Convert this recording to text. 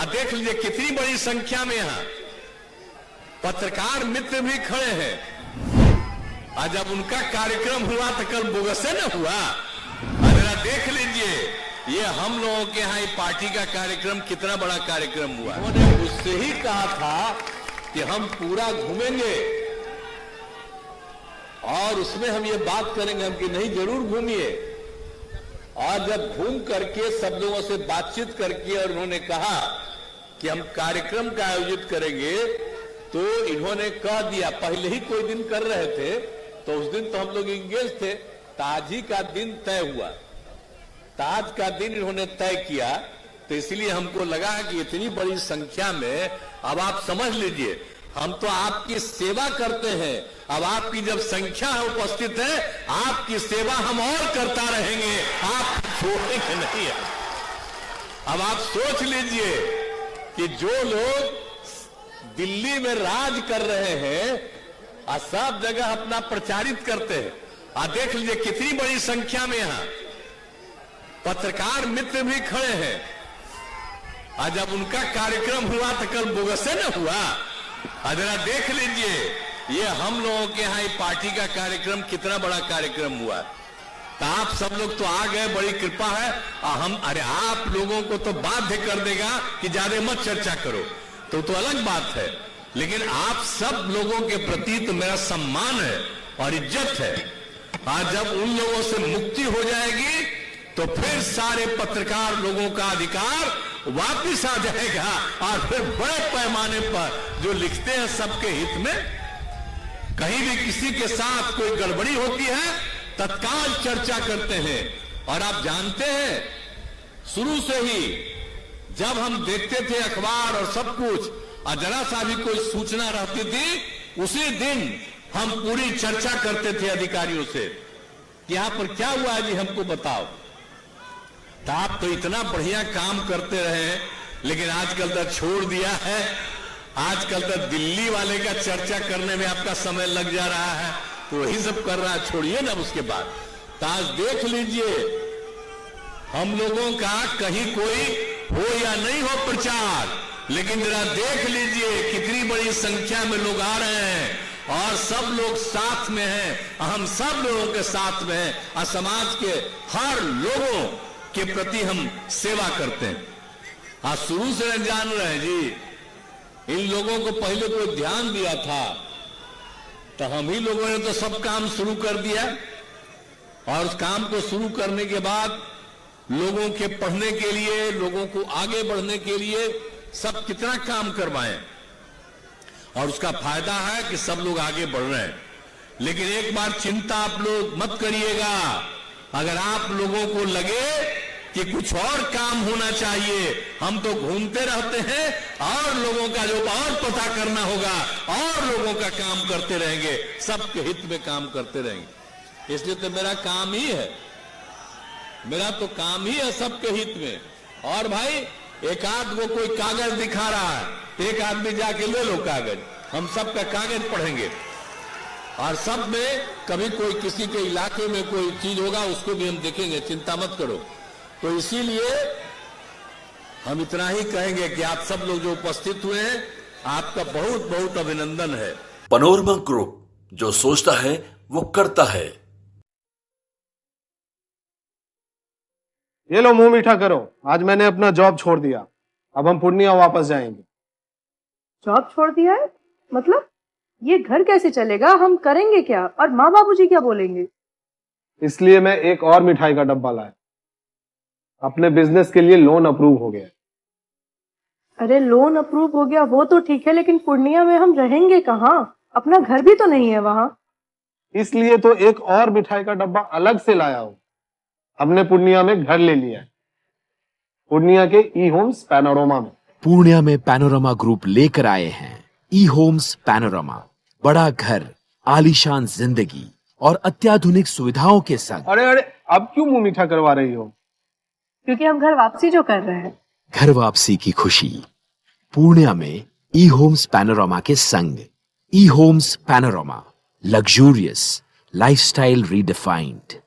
देख लीजिए कितनी बड़ी संख्या में यहाँ पत्रकार मित्र भी खड़े हैं। आज जब उनका कार्यक्रम हुआ तो कल बोगसे न हुआ। जरा देख लीजिए ये हम लोगों के यहाँ पार्टी का कार्यक्रम कितना बड़ा कार्यक्रम हुआ। उन्होंने मुझसे ही कहा था कि हम पूरा घूमेंगे और उसमें हम ये बात करेंगे हम कि नहीं जरूर घूमिए। और जब घूम करके सब लोगों से बातचीत करके और उन्होंने कहा कि हम कार्यक्रम का आयोजित करेंगे तो इन्होंने कह दिया, पहले ही कोई दिन कर रहे थे तो उस दिन तो हम लोग इंगेज थे, ताज ही का दिन तय हुआ, ताज का दिन इन्होंने तय किया। तो इसलिए हमको लगा कि इतनी बड़ी संख्या में अब आप समझ लीजिए हम तो आपकी सेवा करते हैं। अब आपकी जब संख्या उपस्थित है आपकी सेवा हम और करता रहेंगे, आप छोड़ेंगे नहीं है। अब आप सोच लीजिए कि जो लोग दिल्ली में राज कर रहे हैं सब जगह अपना प्रचारित करते हैं। देख लीजिए कितनी बड़ी संख्या में यहां पत्रकार मित्र भी खड़े हैं। आज जब उनका कार्यक्रम हुआ तो कल बोगसे न हुआ। जरा देख लीजिए ये हम लोगों के यहाँ पार्टी का कार्यक्रम कितना बड़ा कार्यक्रम हुआ। तो आप सब लोग तो आ गए, बड़ी कृपा है। अरे आप लोगों को तो बाध्य कर देगा कि ज्यादा मत चर्चा करो तो अलग बात है, लेकिन आप सब लोगों के प्रति तो मेरा सम्मान है और इज्जत है। आज जब उन लोगों से मुक्ति हो जाएगी तो फिर सारे पत्रकार लोगों का अधिकार वापिस आ जाएगा और फिर बड़े पैमाने पर जो लिखते हैं सबके हित में, कहीं भी किसी के साथ कोई गड़बड़ी होती है तत्काल चर्चा करते हैं। और आप जानते हैं शुरू से ही जब हम देखते थे अखबार और सब कुछ और जरा सा भी कोई सूचना रहती थी उसी दिन हम पूरी चर्चा करते थे अधिकारियों से कि यहां पर क्या हुआ है जी हमको बताओ। तो आप तो इतना बढ़िया काम करते रहे लेकिन आजकल तो छोड़ दिया है। आजकल तो दिल्ली वाले का चर्चा करने में आपका समय लग जा रहा है तो वही सब कर रहा है, छोड़िए ना उसके बाद। तो आज देख लीजिए हम लोगों का कहीं कोई हो या नहीं हो प्रचार, लेकिन जरा देख लीजिए कितनी बड़ी संख्या में लोग आ रहे हैं और सब लोग साथ में हैं। हम सब लोगों के साथ में हैं और समाज के हर लोगों के प्रति हम सेवा करते हैं। आज शुरू से जान रहे हैं जी, इन लोगों को पहले कोई ध्यान दिया था तो हम ही लोगों ने तो सब काम शुरू कर दिया और उस काम को शुरू करने के बाद लोगों के पढ़ने के लिए, लोगों को आगे बढ़ने के लिए सब कितना काम करवाएं और उसका फायदा है कि सब लोग आगे बढ़ रहे हैं। लेकिन एक बार चिंता आप लोग मत करिएगा, अगर आप लोगों को लगे कि कुछ और काम होना चाहिए, हम तो घूमते रहते हैं और लोगों का जो और पता करना होगा और लोगों का काम करते रहेंगे, सबके हित में काम करते रहेंगे। इसलिए तो मेरा काम ही है, मेरा तो काम ही है सबके हित में। और भाई एक आध वो कोई कागज दिखा रहा है तो एक आदमी जाके ले लो कागज, हम सबका कागज पढ़ेंगे और सब में कभी कोई किसी के इलाके में कोई चीज होगा उसको भी हम देखेंगे, चिंता मत करो। तो इसीलिए हम इतना ही कहेंगे कि आप सब लोग जो उपस्थित हुए हैं आपका बहुत बहुत अभिनंदन है। पैनोरमा ग्रुप, जो सोचता है वो करता है। ये लो मुंह मीठा करो, आज मैंने अपना जॉब छोड़ दिया, अब हम पूर्णिया वापस जाएंगे। जॉब छोड़ दिया है मतलब? ये घर कैसे चलेगा, हम करेंगे क्या और माँ बाबूजी क्या बोलेंगे? इसलिए मैं एक और मिठाई का डब्बा लाया, अपने बिजनेस के लिए लोन अप्रूव हो गया। अरे लोन अप्रूव हो गया वो तो ठीक है, लेकिन पूर्णिया में हम रहेंगे कहाँ? अपना घर भी तो नहीं है वहां। इसलिए तो एक और मिठाई का डब्बा अलग से लाया हूं। हमने पूर्णिया में घर ले लिया है, पूर्णिया के ई होम्स पैनोरमा में। पूर्णिया में पैनोरमा ग्रुप लेकर आए हैं ई होम्स पैनोरमा। बड़ा घर, आलीशान जिंदगी और अत्याधुनिक सुविधाओं के संग। अरे अब क्यों मुंह मीठा करवा रही हो? क्योंकि हम घर वापसी जो कर रहे हैं। घर वापसी की खुशी पूर्णिया में ई होम्स पैनोरमा के संग। ई homes panorama, luxurious lifestyle redefined.